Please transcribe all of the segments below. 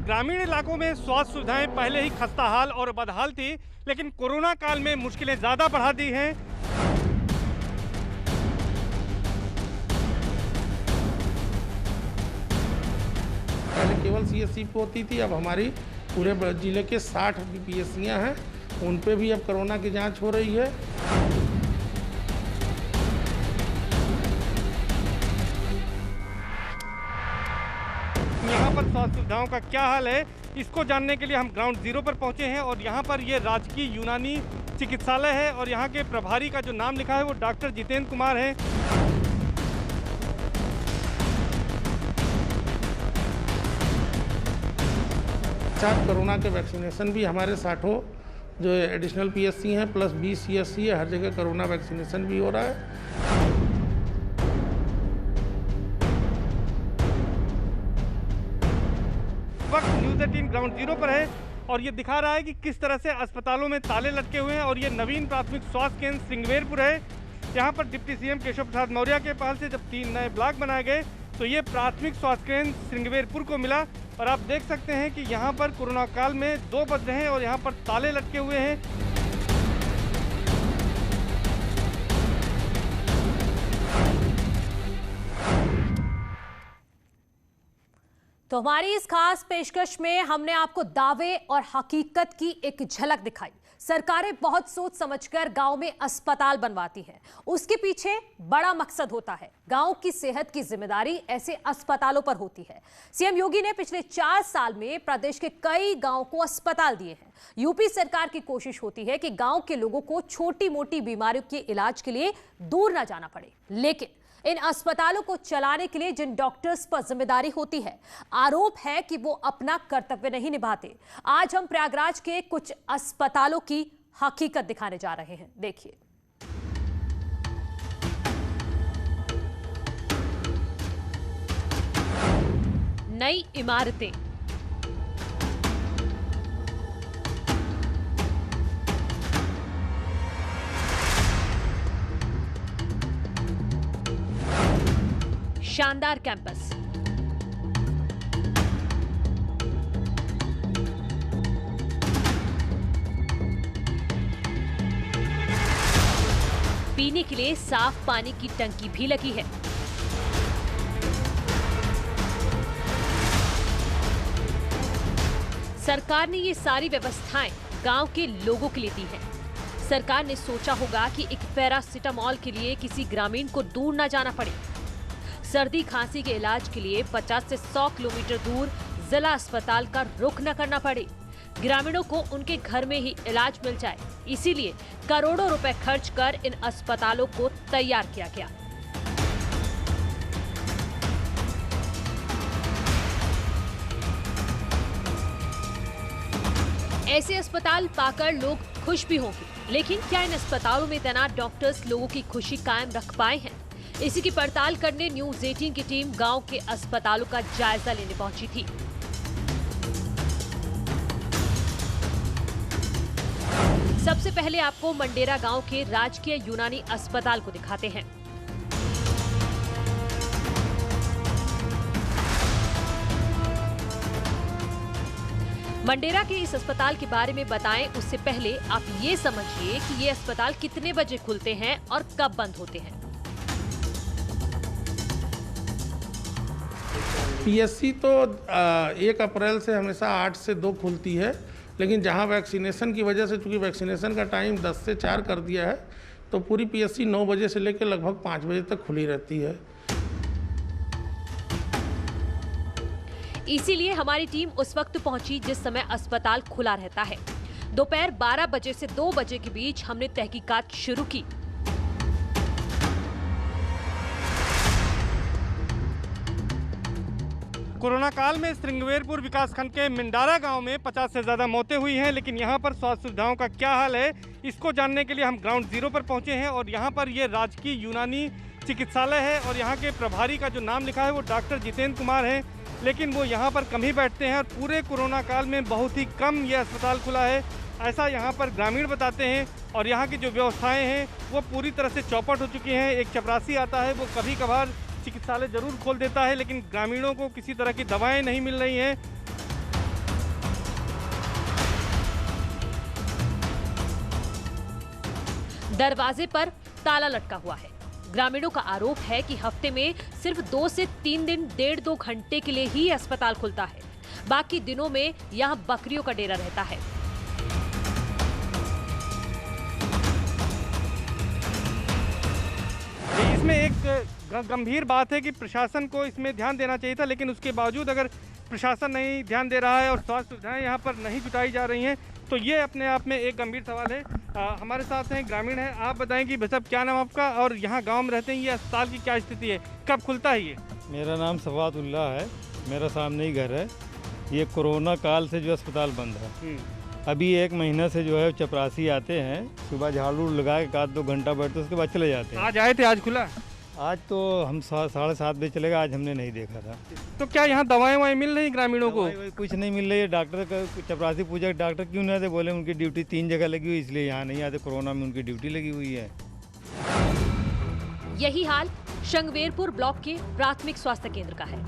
ग्रामीण इलाकों में स्वास्थ्य सुविधाएं पहले ही खस्ताहाल और बदहाल थी, लेकिन कोरोना काल में मुश्किलें ज़्यादा बढ़ा दी हैं। पहले केवल सीएससी पे होती थी, अब हमारी पूरे जिले के 60 पीएससीयाँ हैं, उन पे भी अब कोरोना की जांच हो रही है। यहाँ पर स्वास्थ्य सुविधाओं का क्या हाल है, इसको जानने के लिए हम ग्राउंड जीरो पर पहुंचे हैं और यहाँ पर ये राजकीय यूनानी चिकित्सालय है और यहाँ के प्रभारी का जो नाम लिखा है वो डॉक्टर जितेंद्र कुमार है। साथ कोरोना के वैक्सीनेशन भी हमारे 60 जो एडिशनल पीएससी हैं प्लस 20 सीएससी है, हर जगह कोरोना वैक्सीनेशन भी हो रहा है। वक्त न्यूज़ 18 ग्राउंड जीरो पर है और ये दिखा रहा है कि किस तरह से अस्पतालों में ताले लटके हुए हैं और ये नवीन प्राथमिक स्वास्थ्य केंद्र श्रृंगवेरपुर है। यहाँ पर डिप्टी सीएम केशव प्रसाद मौर्य के पहल से जब 3 नए ब्लॉक बनाए गए तो ये प्राथमिक स्वास्थ्य केंद्र श्रृंगवेरपुर को मिला और आप देख सकते हैं कि यहाँ पर कोरोना काल में 2 बज रहे हैं और यहाँ पर ताले लटके हुए हैं। तो हमारी इस खास पेशकश में हमने आपको दावे और हकीकत की एक झलक दिखाई। सरकारें बहुत सोच समझकर गांव में अस्पताल बनवाती हैं, उसके पीछे बड़ा मकसद होता है। गांव की सेहत की जिम्मेदारी ऐसे अस्पतालों पर होती है। सीएम योगी ने पिछले 4 साल में प्रदेश के कई गांव को अस्पताल दिए हैं। यूपी सरकार की कोशिश होती है कि गांव के लोगों को छोटी मोटी बीमारियों के इलाज के लिए दूर ना जाना पड़े, लेकिन इन अस्पतालों को चलाने के लिए जिन डॉक्टर्स पर जिम्मेदारी होती है, आरोप है कि वो अपना कर्तव्य नहीं निभाते। आज हम प्रयागराज के कुछ अस्पतालों की हकीकत दिखाने जा रहे हैं, देखिए। नई इमारतें, शानदार कैंपस, पीने के लिए साफ पानी की टंकी भी लगी है। सरकार ने ये सारी व्यवस्थाएं गांव के लोगों के लिए दी हैं। सरकार ने सोचा होगा कि एक पैरासिटामॉल के लिए किसी ग्रामीण को दूर न जाना पड़े। सर्दी खांसी के इलाज के लिए 50 से 100 किलोमीटर दूर जिला अस्पताल का रुख न करना पड़े, ग्रामीणों को उनके घर में ही इलाज मिल जाए। इसीलिए करोड़ों रुपए खर्च कर इन अस्पतालों को तैयार किया गया। ऐसे अस्पताल पाकर लोग खुश भी होंगे, लेकिन क्या इन अस्पतालों में तैनात डॉक्टर्स लोगों की खुशी कायम रख पाए हैं? इसी की पड़ताल करने न्यूज़ 18 की टीम गांव के अस्पतालों का जायजा लेने पहुंची थी। सबसे पहले आपको मंडेरा गांव के राजकीय यूनानी अस्पताल को दिखाते हैं। मंडेरा के इस अस्पताल के बारे में बताएं उससे पहले आप ये समझिए कि ये अस्पताल कितने बजे खुलते हैं और कब बंद होते हैं। पीएससी तो 1 अप्रैल से हमेशा 8 से 2 खुलती है, लेकिन जहां वैक्सीनेशन की वजह से, चूंकि वैक्सीनेशन का टाइम 10 से 4 कर दिया है, तो पूरी पीएससी 9 बजे से लेकर लगभग 5 बजे तक खुली रहती है। इसीलिए हमारी टीम उस वक्त पहुंची जिस समय अस्पताल खुला रहता है। दोपहर 12 बजे से 2 बजे के बीच हमने तहकीकात शुरू की। कोरोना काल में श्रृंगवेरपुर विकासखंड के मिंडारा गांव में 50 से ज़्यादा मौतें हुई हैं, लेकिन यहां पर स्वास्थ्य सुविधाओं का क्या हाल है, इसको जानने के लिए हम ग्राउंड जीरो पर पहुंचे हैं और यहां पर ये राजकीय यूनानी चिकित्सालय है और यहां के प्रभारी का जो नाम लिखा है वो डॉक्टर जितेंद्र कुमार हैं, लेकिन वो यहां पर कम ही बैठते हैं और पूरे कोरोना काल में बहुत ही कम ये अस्पताल खुला है, ऐसा यहाँ पर ग्रामीण बताते हैं। और यहाँ की जो व्यवस्थाएँ हैं वो पूरी तरह से चौपट हो चुकी हैं। एक चपरासी आता है, वो कभी कभार चिकित्सालय जरूर खोल देता है, लेकिन ग्रामीणों को किसी तरह की दवाएं नहीं मिल रही हैं। दरवाजे पर ताला लटका हुआ है। ग्रामीणों का आरोप है कि हफ्ते में सिर्फ 2 से 3 दिन 1.5-2 घंटे के लिए ही अस्पताल खुलता है, बाकी दिनों में यहाँ बकरियों का डेरा रहता है। इसमें एक गंभीर बात है कि प्रशासन को इसमें ध्यान देना चाहिए था, लेकिन उसके बावजूद अगर प्रशासन नहीं ध्यान दे रहा है और स्वास्थ्य सुविधाएं यहाँ पर नहीं जुटाई जा रही हैं तो ये अपने आप में एक गंभीर सवाल है। हमारे साथ हैं ग्रामीण हैं, आप बताएं कि भाई साहब क्या नाम आपका और यहाँ गांव में रहते हैं, ये अस्पताल की क्या स्थिति है, कब खुलता है ये? मेरा नाम सफातुल्लाह है, मेरा सामने ही घर है। ये कोरोना काल से जो अस्पताल बंद है, अभी 1 महीना से जो है चपरासी आते हैं, सुबह झाड़ू लगा के 1-2 घंटा बैठते उसके बाद चले जाते हैं। आज आए थे, आज खुला? आज तो हम 7:30 बजे चले गए, आज हमने नहीं देखा था। तो क्या यहाँ दवाएं मिल रही ग्रामीणों को? कुछ नहीं मिल रही है। डॉक्टर का चपरासी पूछा डॉक्टर क्यों नहीं आते, बोले उनकी ड्यूटी 3 जगह लगी हुई इसलिए यहाँ नहीं आते, कोरोना में उनकी ड्यूटी लगी हुई है। यही हाल शंगवेरपुर ब्लॉक के प्राथमिक स्वास्थ्य केंद्र का है।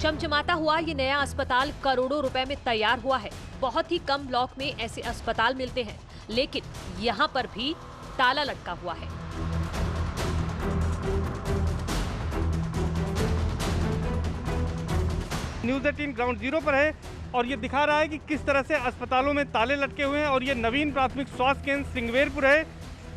चमचमाता हुआ ये नया अस्पताल करोड़ों रुपए में तैयार हुआ है। बहुत ही कम ब्लॉक में ऐसे अस्पताल मिलते हैं, लेकिन यहाँ पर भी ताला लटका हुआ है। न्यूज़ 18 ग्राउंड जीरो पर है और ये दिखा रहा है कि किस तरह से अस्पतालों में ताले लटके हुए हैं। और ये नवीन प्राथमिक स्वास्थ्य केंद्र श्रृंगवेरपुर है।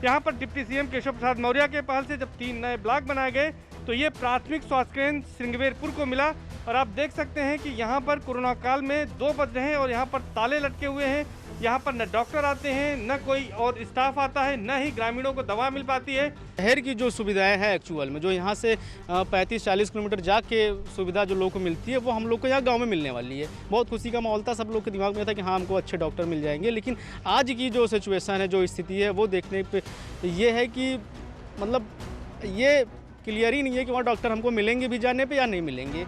यहाँ पर डिप्टी सीएम केशव प्रसाद मौर्य के पहल से जब 3 नए ब्लॉक बनाए गए तो ये प्राथमिक स्वास्थ्य केंद्र श्रृंगवेरपुर को मिला। और आप देख सकते हैं कि यहाँ पर कोरोना काल में 2 बज रहे हैं और यहाँ पर ताले लटके हुए हैं। यहाँ पर न डॉक्टर आते हैं, न कोई और स्टाफ आता है, न ही ग्रामीणों को दवा मिल पाती है। शहर की जो सुविधाएं हैं एक्चुअल में, जो यहाँ से 35-40 किलोमीटर जाके सुविधा जो लोगों को मिलती है वो हम लोग को यहाँ गांव में मिलने वाली है। बहुत खुशी का माहौल था, सब लोग के दिमाग में था कि हाँ हमको अच्छे डॉक्टर मिल जाएंगे। लेकिन आज की जो सिचुएशन है, जो स्थिति है, वो देखने पे ये है कि मतलब ये क्लियर ही नहीं है कि वहाँ डॉक्टर हमको मिलेंगे भी जाने पर या नहीं मिलेंगे।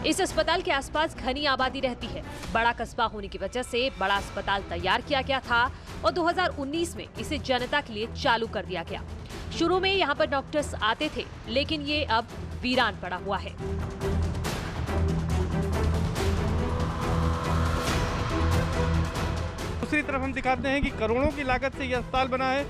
इस अस्पताल के आसपास घनी आबादी रहती है। बड़ा कस्बा होने की वजह से बड़ा अस्पताल तैयार किया गया था और 2019 में इसे जनता के लिए चालू कर दिया गया। शुरू में यहाँ पर डॉक्टर्स आते थे, लेकिन ये अब वीरान पड़ा हुआ है। दूसरी तरफ हम दिखाते हैं कि करोड़ों की लागत से यह अस्पताल बना है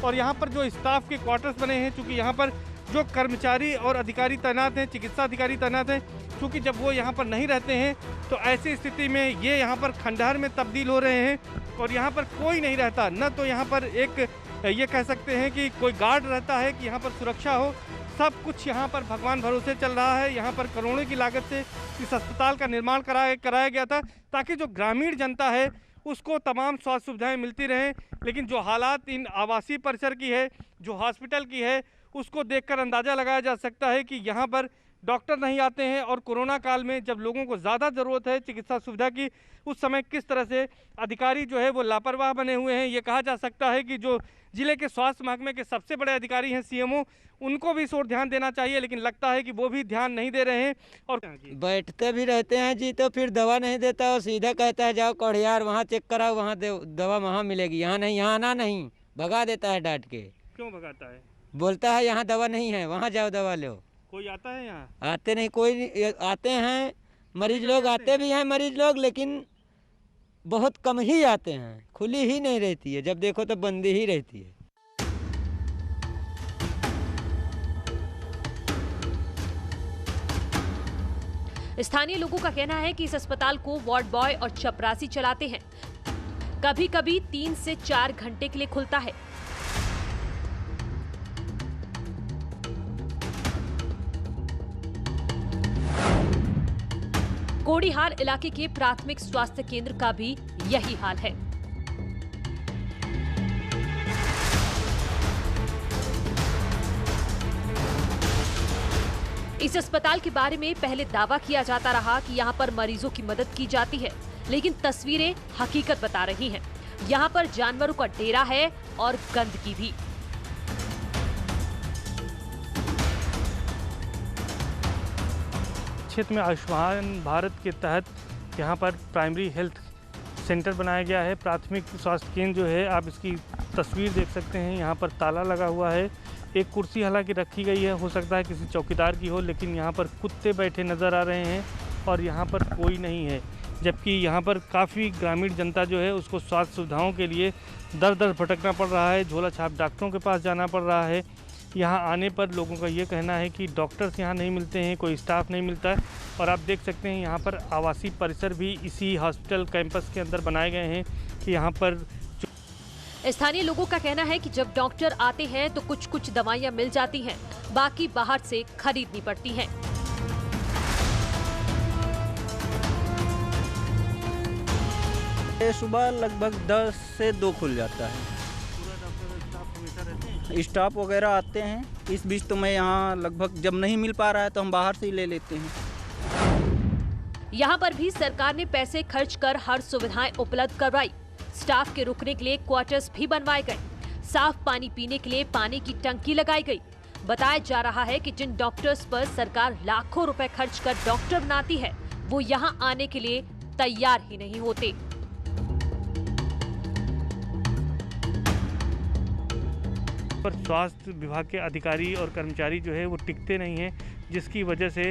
और यहाँ पर जो स्टाफ के क्वार्टर्स बने हैं, चूँकि यहाँ पर जो कर्मचारी और अधिकारी तैनात हैं, चिकित्सा अधिकारी तैनात हैं, क्योंकि जब वो यहाँ पर नहीं रहते हैं तो ऐसी स्थिति में ये यहाँ पर खंडहर में तब्दील हो रहे हैं और यहाँ पर कोई नहीं रहता। न तो यहाँ पर एक ये कह सकते हैं कि कोई गार्ड रहता है कि यहाँ पर सुरक्षा हो, सब कुछ यहाँ पर भगवान भरोसे चल रहा है। यहाँ पर करोड़ों की लागत से इस अस्पताल का निर्माण कराया गया था ताकि जो ग्रामीण जनता है उसको तमाम स्वास्थ्य सुविधाएँ मिलती रहें। लेकिन जो हालात इन आवासीय परिसर की है, जो हॉस्पिटल की है, उसको देखकर अंदाज़ा लगाया जा सकता है कि यहाँ पर डॉक्टर नहीं आते हैं और कोरोना काल में जब लोगों को ज़्यादा ज़रूरत है चिकित्सा सुविधा की, उस समय किस तरह से अधिकारी जो है वो लापरवाह बने हुए हैं। ये कहा जा सकता है कि जो जिले के स्वास्थ्य महकमे के सबसे बड़े अधिकारी हैं सीएमओ, उनको भी इस ओर ध्यान देना चाहिए, लेकिन लगता है कि वो भी ध्यान नहीं दे रहे हैं। और बैठते भी रहते हैं जी, तो फिर दवा नहीं देता और सीधा कहता है जाओ कड़ियार वहाँ चेक कराओ, वहाँ दवा वहाँ मिलेगी, यहाँ नहीं, यहाँ आना नहीं, भगा देता है डांट के। क्यों भगाता है? बोलता है यहाँ दवा नहीं है, वहाँ जाओ दवा लो। कोई आता है यहाँ? आते नहीं, कोई आते हैं मरीज लोग, आते भी हैं मरीज लोग, लेकिन बहुत कम ही आते हैं, खुली ही नहीं रहती है, जब देखो तो बंदी ही रहती है। स्थानीय लोगों का कहना है कि इस अस्पताल को वार्ड बॉय और चपरासी चलाते हैं। कभी कभी 3 से 4 घंटे के लिए खुलता है। कोड़ीहार इलाके के प्राथमिक स्वास्थ्य केंद्र का भी यही हाल है। इस अस्पताल के बारे में पहले दावा किया जाता रहा कि यहाँ पर मरीजों की मदद की जाती है, लेकिन तस्वीरें हकीकत बता रही हैं। यहाँ पर जानवरों का डेरा है और गंदगी भी। क्षेत्र में आयुष्मान भारत के तहत यहाँ पर प्राइमरी हेल्थ सेंटर बनाया गया है। प्राथमिक स्वास्थ्य केंद्र जो है, आप इसकी तस्वीर देख सकते हैं, यहाँ पर ताला लगा हुआ है। एक कुर्सी हालांकि रखी गई है, हो सकता है किसी चौकीदार की हो, लेकिन यहाँ पर कुत्ते बैठे नज़र आ रहे हैं और यहाँ पर कोई नहीं है। जबकि यहाँ पर काफ़ी ग्रामीण जनता जो है उसको स्वास्थ्य सुविधाओं के लिए दर दर भटकना पड़ रहा है, झोला छाप डॉक्टरों के पास जाना पड़ रहा है। यहाँ आने पर लोगों का ये कहना है कि डॉक्टर्स यहाँ नहीं मिलते हैं, कोई स्टाफ नहीं मिलता है। और आप देख सकते हैं यहाँ पर आवासीय परिसर भी इसी हॉस्पिटल कैंपस के अंदर बनाए गए हैं कि यहाँ पर स्थानीय लोगों का कहना है कि जब डॉक्टर आते हैं तो कुछ कुछ दवाइयां मिल जाती हैं, बाकी बाहर से खरीदनी पड़ती हैं। सुबह लगभग 10 से 2 खुल जाता है। स्टाफ वगैरह आते हैं। इस बीच तो मैं यहाँ लगभग जब नहीं मिल पा रहा है तो हम बाहर से ही ले लेते हैं। यहाँ पर भी सरकार ने पैसे खर्च कर हर सुविधाएं उपलब्ध करवाई। स्टाफ के रुकने के लिए क्वार्टर्स भी बनवाए गए। साफ पानी पीने के लिए पानी की टंकी लगाई गई। बताया जा रहा है कि जिन डॉक्टर्स पर सरकार लाखों रुपए खर्च कर डॉक्टर बनाती है, वो यहाँ आने के लिए तैयार ही नहीं होते। पर स्वास्थ्य विभाग के अधिकारी और कर्मचारी जो है वो टिकते नहीं हैं, जिसकी वजह से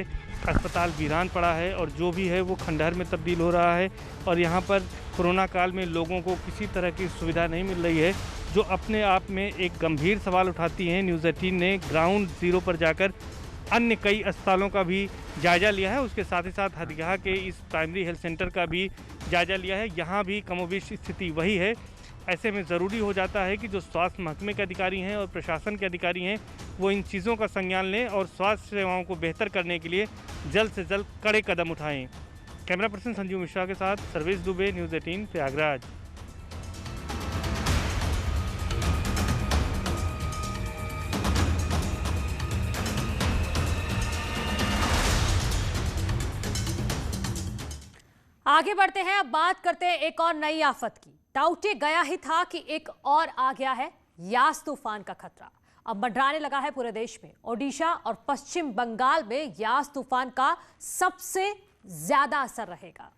अस्पताल वीरान पड़ा है और जो भी है वो खंडहर में तब्दील हो रहा है। और यहाँ पर कोरोना काल में लोगों को किसी तरह की सुविधा नहीं मिल रही है, जो अपने आप में एक गंभीर सवाल उठाती हैं। न्यूज़ 18 ने ग्राउंड जीरो पर जाकर अन्य कई अस्पतालों का भी जायज़ा लिया है, उसके साथ ही साथ हरदिया के इस प्राइमरी हेल्थ सेंटर का भी जायज़ा लिया है। यहाँ भी कमोबेश स्थिति वही है। ऐसे में ज़रूरी हो जाता है कि जो स्वास्थ्य महकमे के अधिकारी हैं और प्रशासन के अधिकारी हैं वो इन चीज़ों का संज्ञान लें और स्वास्थ्य सेवाओं को बेहतर करने के लिए जल्द से जल्द कड़े कदम उठाएं। कैमरा पर्सन संजीव मिश्रा के साथ सर्वेश दुबे, न्यूज़ 18 प्रयागराज। आगे बढ़ते हैं, अब बात करते हैं एक और नई आफत की। डाउटे गया ही था कि एक और आ गया है यास तूफान का खतरा। अब मंडराने लगा है पूरे देश में। ओडिशा और पश्चिम बंगाल में यास तूफान का सबसे ज्यादा असर रहेगा।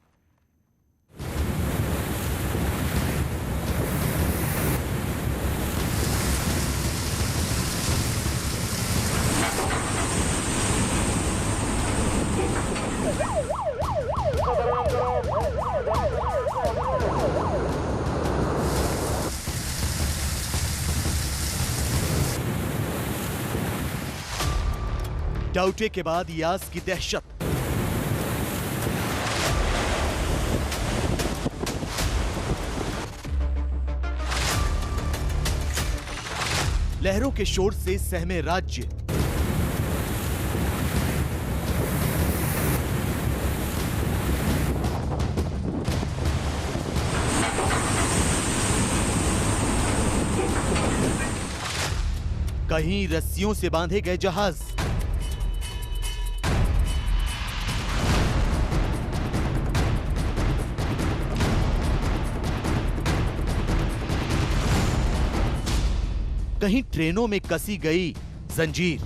डाउटे के बाद यास की दहशत। लहरों के शोर से सहमे राज्य। कहीं रस्सियों से बांधे गए जहाज, कहीं ट्रेनों में कसी गई जंजीर।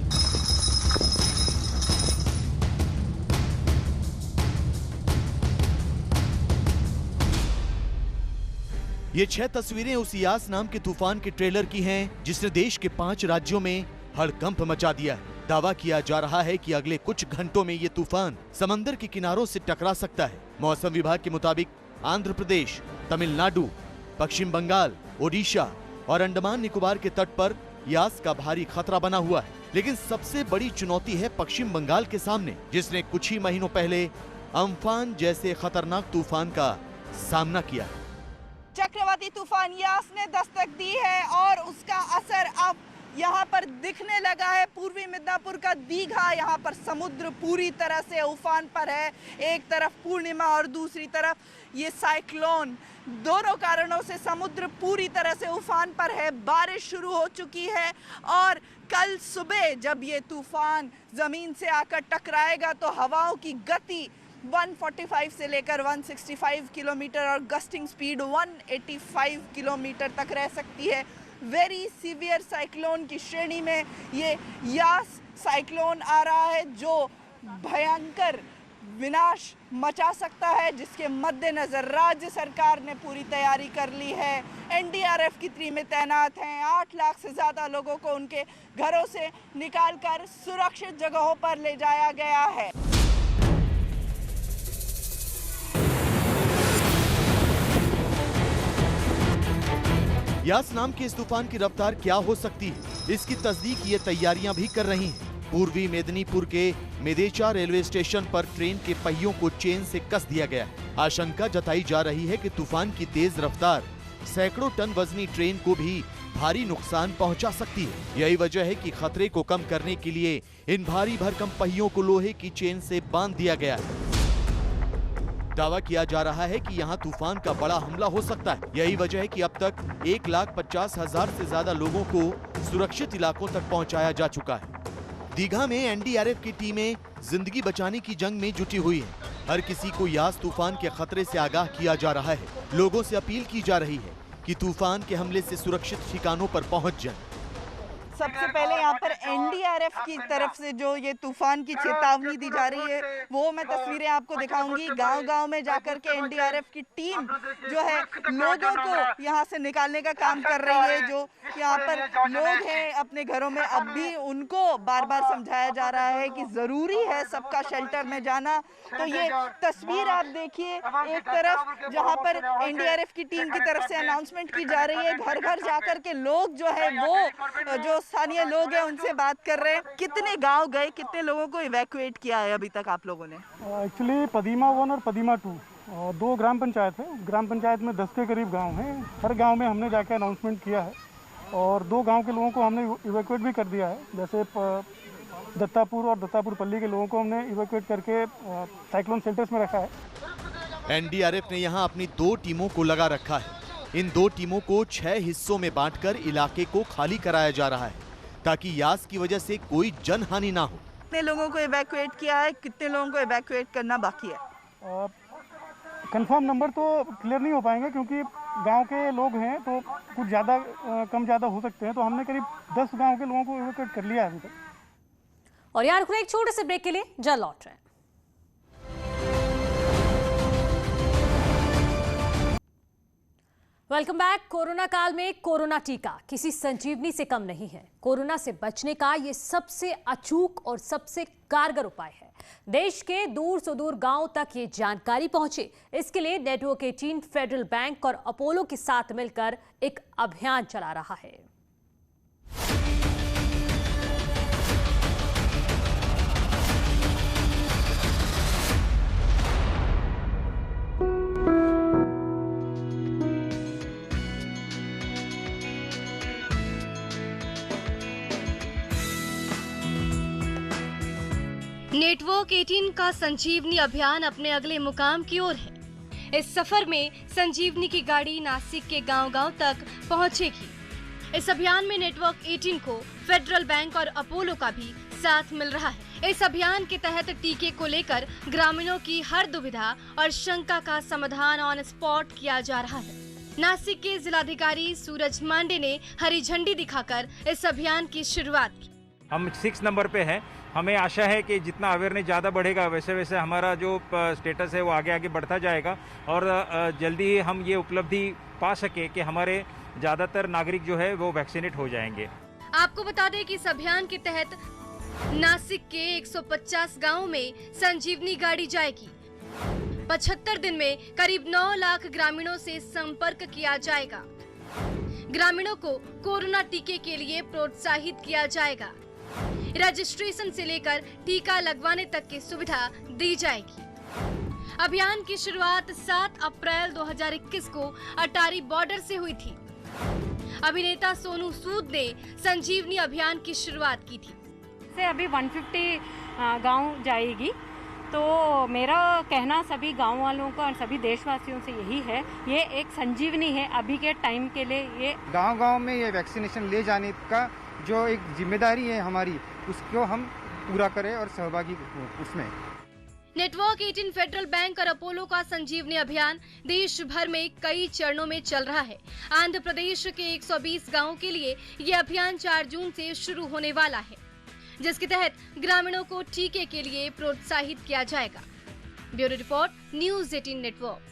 ये 6 तस्वीरें उस यास नाम के तूफान के ट्रेलर की हैं, जिसने देश के 5 राज्यों में हड़कंप मचा दिया है। दावा किया जा रहा है कि अगले कुछ घंटों में ये तूफान समंदर के किनारों से टकरा सकता है। मौसम विभाग के मुताबिक आंध्र प्रदेश, तमिलनाडु, पश्चिम बंगाल, ओडिशा और अंडमान निकोबार के तट पर यास का भारी खतरा बना हुआ है। लेकिन सबसे बड़ी चुनौती है पश्चिम बंगाल के सामने, जिसने कुछ ही महीनों पहले अम्फान जैसे खतरनाक तूफान का सामना किया है। चक्रवाती तूफान यास ने दस्तक दी है और उसका असर अब यहाँ पर दिखने लगा है। पूर्वी मिदनापुर का दीघा, यहाँ पर समुद्र पूरी तरह से उफान पर है। एक तरफ पूर्णिमा और दूसरी तरफ ये साइक्लोन। दोनों कारणों से समुद्र पूरी तरह से उफान पर है। बारिश शुरू हो चुकी है और कल सुबह जब ये तूफान जमीन से आकर टकराएगा तो हवाओं की गति 145 से लेकर 165 किलोमीटर और गस्टिंग स्पीड 185 किलोमीटर तक रह सकती है। वेरी सीवियर साइक्लोन की श्रेणी में ये यास साइक्लोन आ रहा है, जो भयंकर विनाश मचा सकता है, जिसके मद्देनजर राज्य सरकार ने पूरी तैयारी कर ली है। एनडीआरएफ की टीम में तैनात हैं। 8 लाख से ज़्यादा लोगों को उनके घरों से निकालकर सुरक्षित जगहों पर ले जाया गया है। यास नाम के इस तूफान की रफ्तार क्या हो सकती है, इसकी तस्दीक ये तैयारियां भी कर रही हैं। पूर्वी मेदिनीपुर के मेदेचा रेलवे स्टेशन पर ट्रेन के पहियों को चेन से कस दिया गया है। आशंका जताई जा रही है कि तूफान की तेज रफ्तार सैकड़ों टन वजनी ट्रेन को भी भारी नुकसान पहुंचा सकती है। यही वजह है कि खतरे को कम करने के लिए इन भारी भरकम पहियों को लोहे की चेन से बांध दिया गया है। दावा किया जा रहा है कि यहाँ तूफान का बड़ा हमला हो सकता है। यही वजह है कि अब तक 1,50,000 से ज्यादा लोगों को सुरक्षित इलाकों तक पहुंचाया जा चुका है। दीघा में एनडीआरएफ की टीमें जिंदगी बचाने की जंग में जुटी हुई हैं। हर किसी को यास तूफान के खतरे से आगाह किया जा रहा है। लोगों से अपील की जा रही है कि तूफान के हमले से सुरक्षित ठिकानों पर पहुंच जाएं। सबसे पहले यहाँ पर एनडीआरएफ की तरफ से जो ये तूफान की चेतावनी दी जा रही है, वो मैं तस्वीरें आपको दिखाऊंगी। गांव-गांव में जाकर के एनडीआरएफ की टीम जो है लोगों को यहाँ से निकालने का काम कर रही है। जो यहाँ पर लोग हैं अपने घरों में, अब भी उनको बार बार समझाया जा रहा है कि जरूरी है सबका शेल्टर में जाना। तो ये तस्वीर आप देखिए, एक तरफ जहाँ पर एनडीआरएफ की टीम की तरफ से अनाउंसमेंट की जा रही है, घर घर जाकर के लोग जो है वो जो स्थानीय लोग हैं उनसे बात कर रहे हैं। कितने गांव गए, कितने लोगों को इवैक्यूएट किया है अभी तक आप लोगों ने? एक्चुअली पदीमा 1 और पदीमा 2 2 ग्राम पंचायत है। ग्राम पंचायत में 10 के करीब गांव हैं। हर गांव में हमने जाके अनाउंसमेंट किया है और 2 गांव के लोगों को हमने इवैक्यूएट भी कर दिया है। जैसे दत्तापुर और दत्तापुर पल्ली के लोगों को हमने इवैक्यूएट करके साइक्लोन शेल्टर्स में रखा है। एनडीआरएफ ने यहाँ अपनी 2 टीमों को लगा रखा है। इन 2 टीमों को 6 हिस्सों में बांटकर इलाके को खाली कराया जा रहा है ताकि यास की वजह से कोई जनहानि ना हो। कितने लोगों को इवैक्यूएट किया है, कितने लोगों को इवैक्यूएट करना बाकी है? कंफर्म नंबर तो क्लियर नहीं हो पाएंगे क्योंकि गांव के लोग हैं तो कुछ ज़्यादा कम ज़्यादा हो सकते हैं। तो हमने करीब 10 गांव के लोगों को इवैक्यूएट कर लिया है अभी तक। और यार एक छोटे से ब्रेक के लिए जल्द लौट रहे हैं। Welcome back. कोरोना काल में कोरोना टीका किसी संजीवनी से कम नहीं है। कोरोना से बचने का ये सबसे अचूक और सबसे कारगर उपाय है। देश के दूर सुदूर गांव तक ये जानकारी पहुंचे, इसके लिए नेटवर्क 18 फेडरल बैंक और अपोलो के साथ मिलकर एक अभियान चला रहा है। नेटवर्क 18 का संजीवनी अभियान अपने अगले मुकाम की ओर है। इस सफर में संजीवनी की गाड़ी नासिक के गांव-गांव तक पहुंचेगी। इस अभियान में नेटवर्क 18 को फेडरल बैंक और अपोलो का भी साथ मिल रहा है। इस अभियान के तहत टीके को लेकर ग्रामीणों की हर दुविधा और शंका का समाधान ऑन स्पॉट किया जा रहा है। नासिक के जिलाधिकारी सूरज मांडे ने हरी झंडी दिखाकर इस अभियान की शुरुआत की। हम 6 नंबर पे हैं। हमें आशा है कि जितना अवेयरनेस ज़्यादा बढ़ेगा वैसे वैसे हमारा जो स्टेटस है वो आगे आगे बढ़ता जाएगा और जल्दी ही हम ये उपलब्धि पा सके कि हमारे ज़्यादातर नागरिक जो है वो वैक्सीनेट हो जाएंगे। आपको बता दें कि इस अभियान के तहत नासिक के 150 गांवों में संजीवनी गाड़ी जाएगी। 75 दिन में करीब 9 लाख ग्रामीणों से संपर्क किया जाएगा। ग्रामीणों को कोरोना टीके के लिए प्रोत्साहित किया जाएगा। रजिस्ट्रेशन से लेकर टीका लगवाने तक की सुविधा दी जाएगी। अभियान की शुरुआत 7 अप्रैल 2021 को अटारी बॉर्डर से हुई थी। अभिनेता सोनू सूद ने संजीवनी अभियान की शुरुआत की थी। से अभी 150 गांव जाएगी। तो मेरा कहना सभी गांव वालों का और सभी देशवासियों से यही है, ये एक संजीवनी है अभी के टाइम के लिए। ये गांव-गांव में ये वैक्सीनेशन ले जाने का जो एक जिम्मेदारी है हमारी, उसको हम पूरा करें और सहभागी उसमें। नेटवर्क 18 फेडरल बैंक और अपोलो का संजीवनी अभियान देश भर में कई चरणों में चल रहा है। आंध्र प्रदेश के 120 गांवों के लिए ये अभियान 4 जून से शुरू होने वाला है, जिसके तहत ग्रामीणों को टीके के लिए प्रोत्साहित किया जाएगा। Bureau report, news 18 network.